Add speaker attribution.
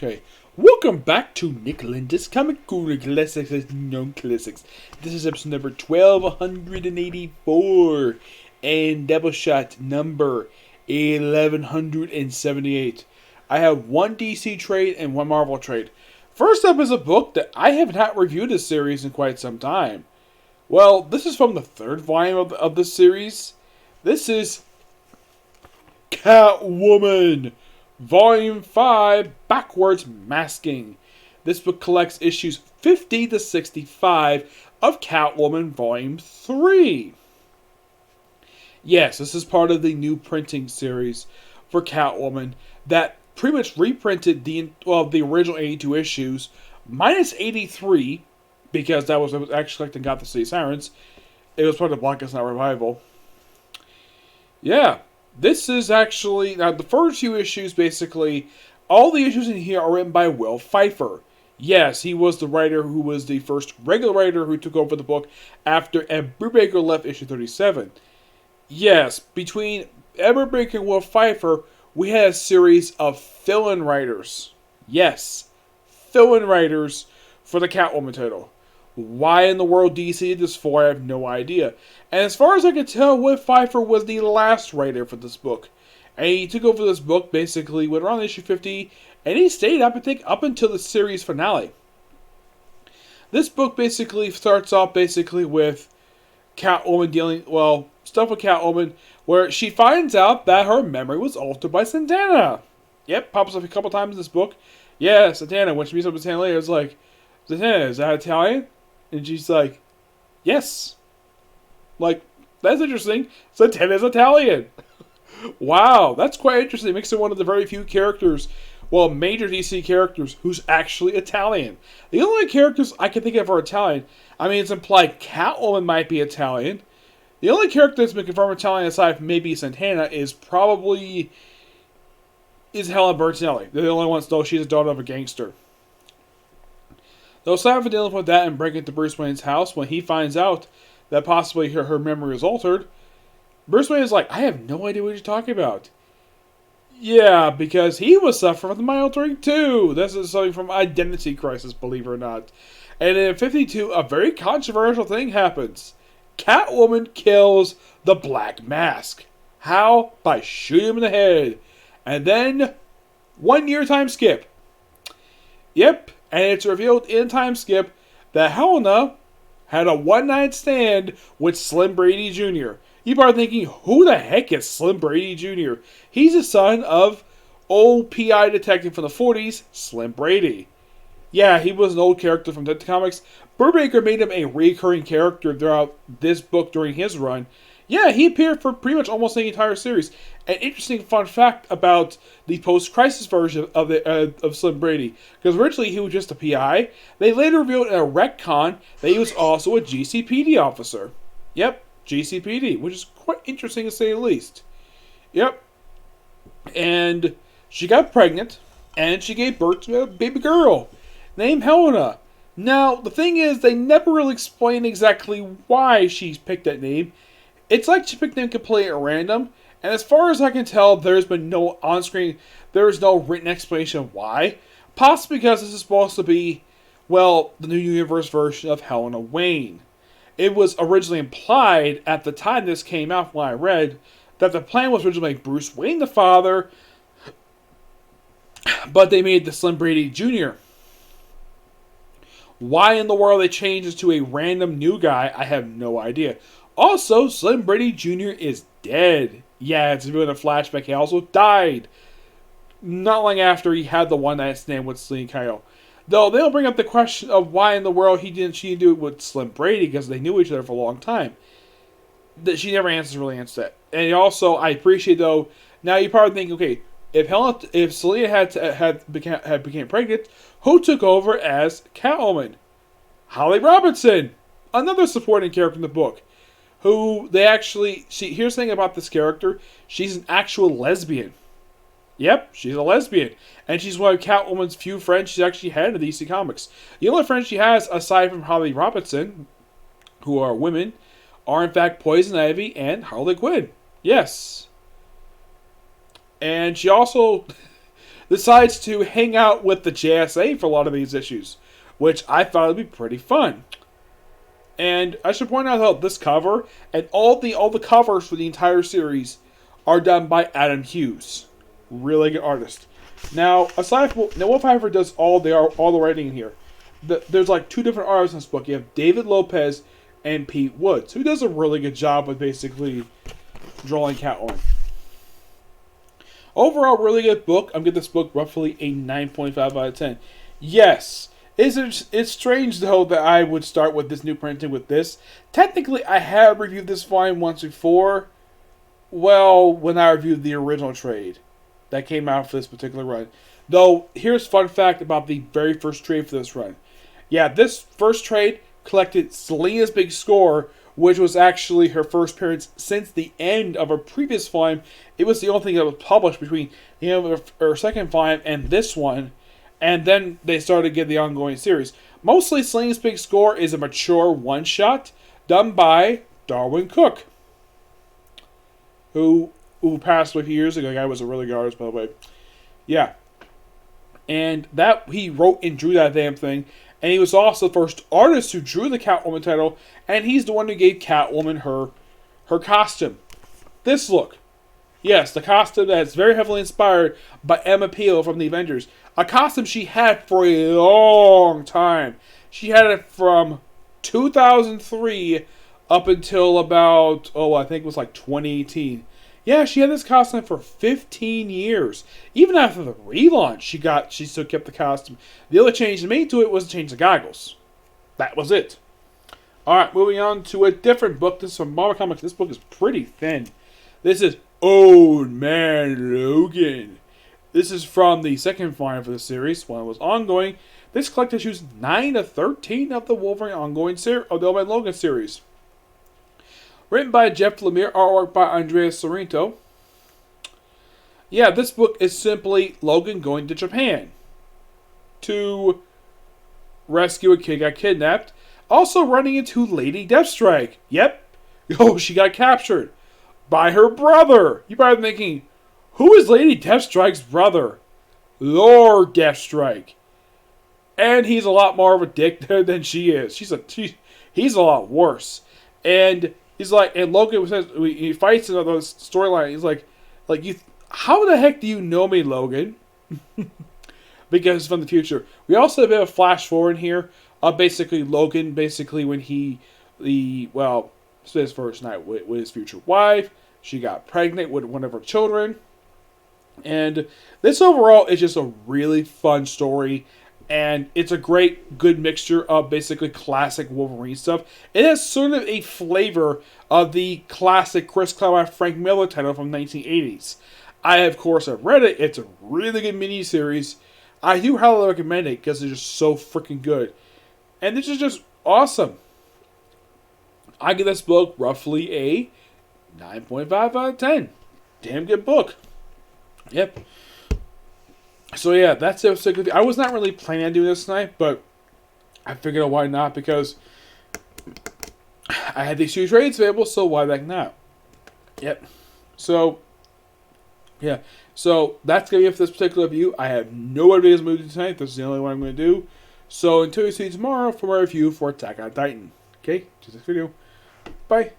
Speaker 1: Okay, welcome back to Nick Lenz's Comic Cooler Classics as Known Classics. This is episode number 1284 and Doubleshot number 1178. I have one DC trade and one Marvel trade. First up is a book that I have not reviewed this series in quite some time. Well, this is from the third volume of this series. This is Catwoman, Volume 5, Backwards Masking. This book collects issues 50 to 65 of Catwoman Volume 3. Yes, this is part of the new printing series for Catwoman that pretty much reprinted the original 82 issues, minus 83, because it was actually collecting Got the City Sirens. It was part of the Blackest Night Revival. Yeah. This is actually, now the first few issues, basically, all the issues in here are written by Will Pfeiffer. Yes, he was the writer who was the first regular writer who took over the book after Ed Brubaker left issue 37. Yes, between Ed Brubaker and Will Pfeiffer, we had a series of fill-in writers. Yes, fill-in writers for the Catwoman title. Why in the world DC did this for, I have no idea. And as far as I can tell, Will Pfeiffer was the last writer for this book. And he took over this book, basically, went around issue 50, and he stayed up, I think, up until the series finale. This book basically starts off, with Catwoman stuff with Catwoman, where she finds out that her memory was altered by Santana. Yep, pops up a couple times in this book. Yeah, Santana, when she meets up with Santana later, it's like, Santana, is that Italian? And she's like, yes. Like, that's interesting. Santana's Italian. Wow, that's quite interesting. It makes her one of the very few characters, major DC characters, who's actually Italian. The only characters I can think of are Italian. I mean, it's implied Catwoman might be Italian. The only character that's been confirmed Italian, aside from maybe Santana, is Helen Bertinelli. They're the only ones, though she's a daughter of a gangster. Though aside from dealing with that and breaking into Bruce Wayne's house, when he finds out that possibly her memory is altered, Bruce Wayne is like, I have no idea what you're talking about. Yeah, because he was suffering from mind altering too. This is something from Identity Crisis, believe it or not. And in 52, a very controversial thing happens. Catwoman kills the Black Mask. How? By shooting him in the head. And then, 1 year time skip. Yep. And it's revealed in time skip that Helena had a one-night stand with Slim Brady Jr. You're probably thinking, who the heck is Slim Brady Jr.? He's the son of old PI detective from the 40s, Slim Brady. Yeah, he was an old character from Detective Comics. Brubaker made him a recurring character throughout this book during his run. Yeah, he appeared for pretty much almost the entire series. An interesting fun fact about the post-crisis version of Slim Brady, because originally he was just a PI. They later revealed in a retcon that he was also a GCPD officer. Yep, GCPD, which is quite interesting to say the least. Yep. And she got pregnant, and she gave birth to a baby girl named Helena. Now, the thing is, they never really explain exactly why she picked that name. It's like she picked them completely at random, and as far as I can tell, there's been no on-screen, there's no written explanation of why. Possibly because this is supposed to be, the new universe version of Helena Wayne. It was originally implied at the time this came out when I read that the plan was originally to make Bruce Wayne the father, but they made the Slim Brady Jr. Why in the world they changed this to a random new guy, I have no idea. Also, Slim Brady Jr. is dead. Yeah, it's been a flashback. He also died not long after he had the one-night stand with Selene Kyle. Though, they'll bring up the question of why in the world she didn't do it with Slim Brady, because they knew each other for a long time. That she never really answers that. And also, I appreciate, though, now you probably think, okay, if Selena had became pregnant, who took over as Catwoman? Holly Robinson, another supporting character in the book. Who they actually... here's the thing about this character. She's an actual lesbian. Yep, she's a lesbian. And she's one of Catwoman's few friends she's actually had in DC Comics. The only friends she has, aside from Holly Robinson, who are women, are in fact Poison Ivy and Harley Quinn. Yes. And she also... decides to hang out with the JSA for a lot of these issues, which I thought would be pretty fun. And I should point out how this cover and all the covers for the entire series are done by Adam Hughes, really good artist. Now, aside from Wolf Heifer does all the writing in here. There's like two different artists in this book. You have David Lopez and Pete Woods, who does a really good job with basically drawing Catwoman. Overall, really good book. I'm giving this book roughly a 9.5 out of 10. Yes, it's strange though that I would start with this new printing with this. Technically, I have reviewed this volume once before. Well, when I reviewed the original trade that came out for this particular run. Though, here's a fun fact about the very first trade for this run. Yeah, this first trade collected Selina's Big Score, which was actually her first appearance since the end of her previous volume. It was the only thing that was published between her second volume and this one. And then they started to get the ongoing series. Mostly, Selina's Big Score is a mature one-shot done by Darwin Cook, who passed away a few years ago. The guy was a really good artist, by the way. Yeah. And that he wrote and drew that damn thing. And he was also the first artist who drew the Catwoman title. And he's the one who gave Catwoman her costume. This look. Yes, the costume that's very heavily inspired by Emma Peel from the Avengers. A costume she had for a long time. She had it from 2003 up until about, I think it was like 2018. Yeah, she had this costume for 15 years. Even after the relaunch, she still kept the costume. The only change they made to it was to change the goggles. That was it. Alright, moving on to a different book. This is from Marvel Comics. This book is pretty thin. This is Old Man Logan. This is from the second volume for the series, when it was ongoing. This collects issues 9 to 13 of the Wolverine ongoing series of the Old Man Logan series. Written by Jeff Lemire, artwork by Andrea Sorrento. Yeah, this book is simply Logan going to Japan to rescue a kid got kidnapped. Also running into Lady Deathstrike. Yep. She got captured by her brother. You probably thinking, who is Lady Deathstrike's brother? Lord Deathstrike. And he's a lot more of a dick than she is. He's a lot worse. And he's like, and Logan says, he fights another storyline. He's like, how the heck do you know me, Logan? Because it's from the future. We also have a bit of flash forward here of basically Logan, when his first night with his future wife. She got pregnant with one of her children. And this overall is just a really fun story. And it's a good mixture of basically classic Wolverine stuff. It has sort of a flavor of the classic Chris Claremont Frank Miller title from the 1980s. Of course, have read it. It's a really good miniseries. I do highly recommend it because it's just so freaking good. And this is just awesome. I give this book roughly a 9.5 out of 10. Damn good book. Yep. So yeah, that's it. I was not really planning on doing this tonight, but I figured out why not, because I had these two trades available, so why the heck not? Yep. So, yeah. So, that's going to be it for this particular review. I have no other videos moving tonight. This is the only one I'm going to do. So, until you see you tomorrow for my review for Attack on Titan. Okay? To this video. Bye.